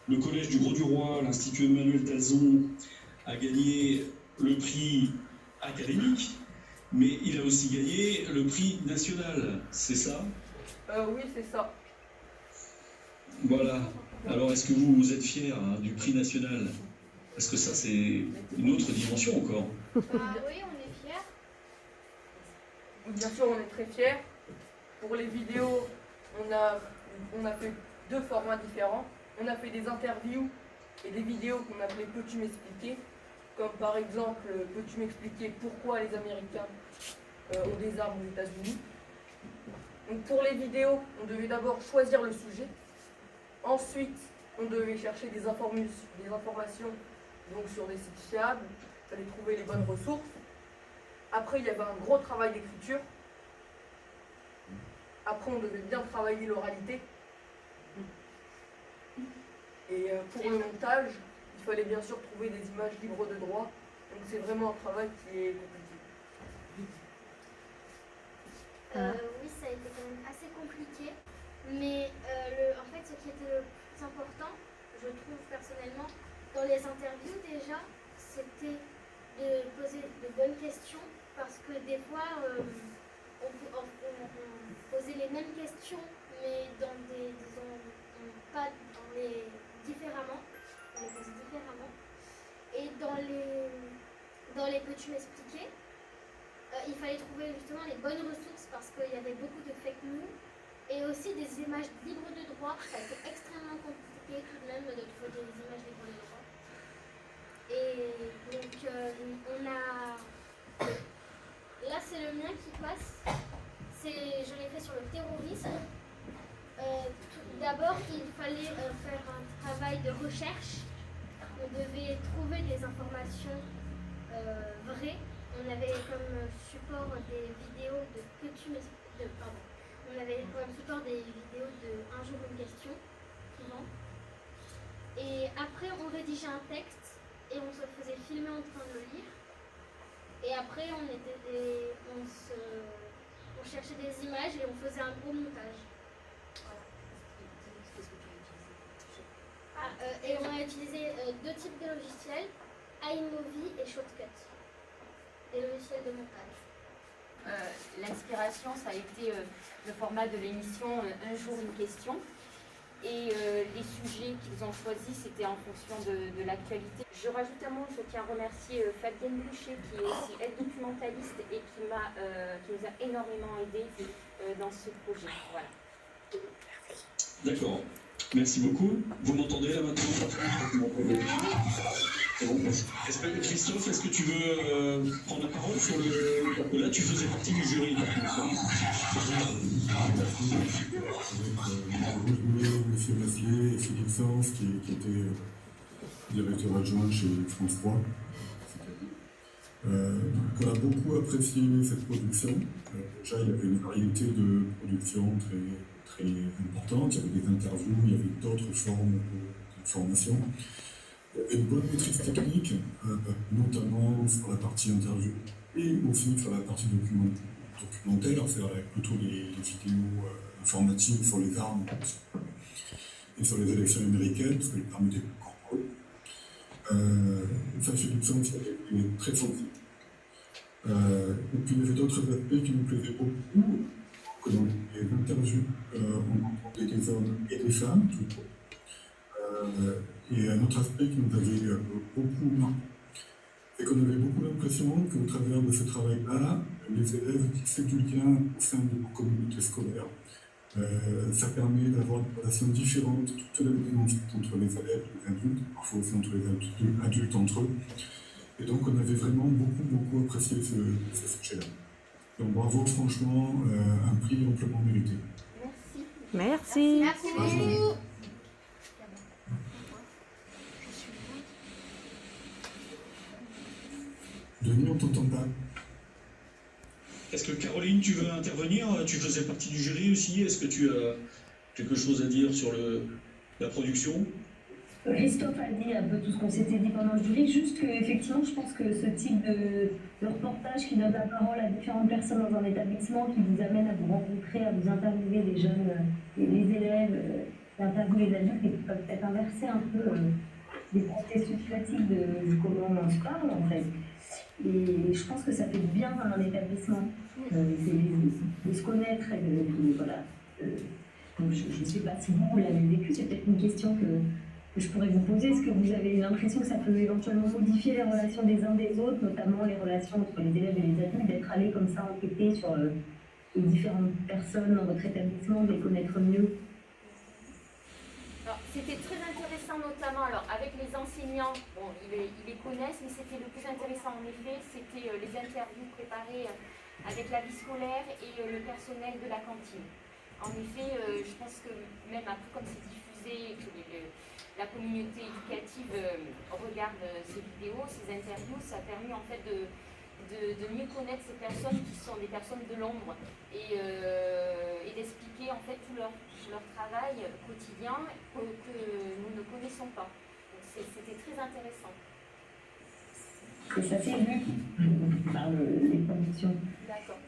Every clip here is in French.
le Collège du Grau-du-Roi, l'Institut Emmanuel Talzon, a gagné le prix académique, mais il a aussi gagné le prix national, c'est ça? Oui, c'est ça. Voilà. Alors, est-ce que vous êtes fier du prix national? Parce que ça, c'est une autre dimension encore. Bah oui, on est fiers. Bien sûr, on est très fiers. Pour les vidéos, on a fait deux formats différents. On a fait des interviews et des vidéos qu'on appelait Peux-tu m'expliquer? Comme par exemple, peux-tu m'expliquer pourquoi les Américains ont des armes aux États-Unis? Donc pour les vidéos, on devait d'abord choisir le sujet. Ensuite, on devait chercher des informations donc sur des sites fiables. Il fallait trouver les bonnes ressources. Après, il y avait un gros travail d'écriture. Après, on devait bien travailler l'oralité. Et pour le montage, il fallait bien sûr trouver des images libres de droit. Donc c'est vraiment un travail qui est compliqué. Oui, ça a été quand même assez compliqué. Mais en fait, ce qui était le plus important, je trouve personnellement, dans les interviews déjà, c'était de poser de bonnes questions. Parce que des fois, on posait les mêmes questions, mais dans des, disons, pas dans les différemment. On les posait différemment. Et dans les peux-tu m'expliquer, il fallait trouver justement les bonnes ressources parce qu'il y avait beaucoup de fake news et aussi des images libres de droit. Ça a été extrêmement compliqué tout de même de trouver des images libres de droit. Et donc on a... Là c'est le mien qui passe. Je l'ai fait sur le terrorisme. D'abord il fallait faire un travail de recherche. On devait trouver des informations vraies. On avait comme support des vidéos de on avait comme support des vidéos de Un jour une question, souvent. Et après, on rédigeait un texte et on se faisait filmer en train de le lire. Et après, on cherchait des images et on faisait un gros montage. Voilà. Et on a utilisé deux types de logiciels, iMovie et Shotcut. Des logiciels de montage. L'inspiration, ça a été le format de l'émission Un jour une question. Et les sujets qu'ils ont choisis, c'était en fonction de l'actualité. Je rajoute un mot, je tiens à remercier Fabienne Boucher, qui est aussi aide-documentaliste et qui nous a énormément aidés dans ce projet. Voilà. D'accord. Merci beaucoup. Vous m'entendez là maintenant? Christophe, est-ce que tu veux prendre la parole sur le... Là, tu faisais partie du jury. Monsieur Massier et Philippe Sens, qui était directeur adjoint chez France 3. On a beaucoup apprécié cette production. Déjà, il y avait une variété de productions très importante. Il y avait des interviews, il y avait d'autres formes de formation. Il y avait une bonne maîtrise technique, notamment sur la partie interview et aussi sur la partie documentaire, c'est-à-dire plutôt les vidéos informatives sur les armes et sur les élections américaines, parce qu'elles permettaient encore pour eux. Ça, Philippe Sens est très sensible. Et puis il y avait d'autres aspects qui nous plaisaient beaucoup, que dans les interviews, on entendait des hommes et des femmes, tout. Et un autre aspect qui nous avait beaucoup marqué, c'est qu'on avait beaucoup l'impression qu'au travers de ce travail-là, les élèves tissaient du lien au sein de nos communautés scolaires. Ça permet d'avoir une relation différente toute l'année entre les élèves et les adultes, parfois aussi entre les adultes entre eux. Et donc on avait vraiment beaucoup apprécié ce sujet-là. Donc bravo, franchement, un prix amplement mérité. Merci. Merci beaucoup. Denis, on t'entend pas. Est-ce que Caroline, tu veux intervenir? Tu faisais partie du jury aussi. Est-ce que tu as quelque chose à dire sur la production? Christophe a dit un peu tout ce qu'on s'était dit pendant le jury, juste qu'effectivement, je pense que ce type de reportage qui donne la parole à différentes personnes dans un établissement, qui vous amène à vous rencontrer, à vous interviewer les jeunes, les élèves, d'interviewer les adultes et qui peuvent peut-être inverser un peu les processus classiques de comment on se parle en fait. Et je pense que ça fait du bien dans un établissement, de se connaître et voilà. Donc je ne sais pas si vous l'avez vécu, c'est peut-être une question que je pourrais vous poser. Est-ce que vous avez l'impression que ça peut éventuellement modifier les relations des uns des autres, notamment les relations entre les élèves et les adultes, d'être allé comme ça enquêter sur les différentes personnes dans votre établissement, de les connaître mieux? Alors, c'était très intéressant, notamment avec les enseignants. Bon, ils les connaissent, mais c'était le plus intéressant en effet, c'était les interviews préparées avec la vie scolaire et le personnel de la cantine. En effet, je pense que même après, comme c'est diffusé, que la communauté éducative regarde ces vidéos, ces interviews, ça a permis en fait de mieux connaître ces personnes qui sont des personnes de l'ombre et d'expliquer en fait tout leur travail quotidien que nous ne connaissons pas. Donc c'était très intéressant. Et ça s'est vu par les productions. D'accord.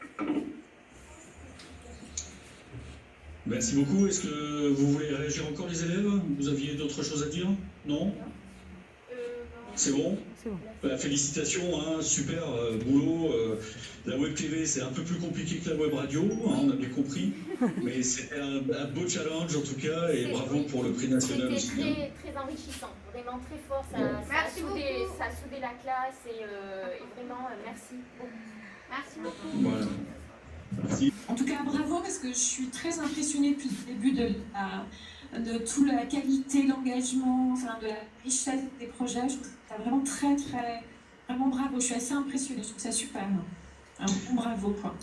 Merci beaucoup. Est-ce que vous voulez réagir encore, les élèves? Vous aviez d'autres choses à dire? Non? C'est bon? C'est bon. Bah, félicitations, hein, super boulot. La web TV, c'est un peu plus compliqué que la web radio, hein, on a bien compris. Mais c'était un beau challenge en tout cas, et bravo pour le prix national aussi. C'était très enrichissant, vraiment très fort. Ça a soudé la classe et vraiment merci beaucoup. Merci beaucoup. Voilà. Merci. En tout cas, bravo, parce que je suis très impressionnée depuis le début de toute la qualité, l'engagement, enfin, de la richesse des projets. Je trouve que c'est vraiment vraiment bravo. Je suis assez impressionnée, je trouve ça super. Un bon bravo, quoi.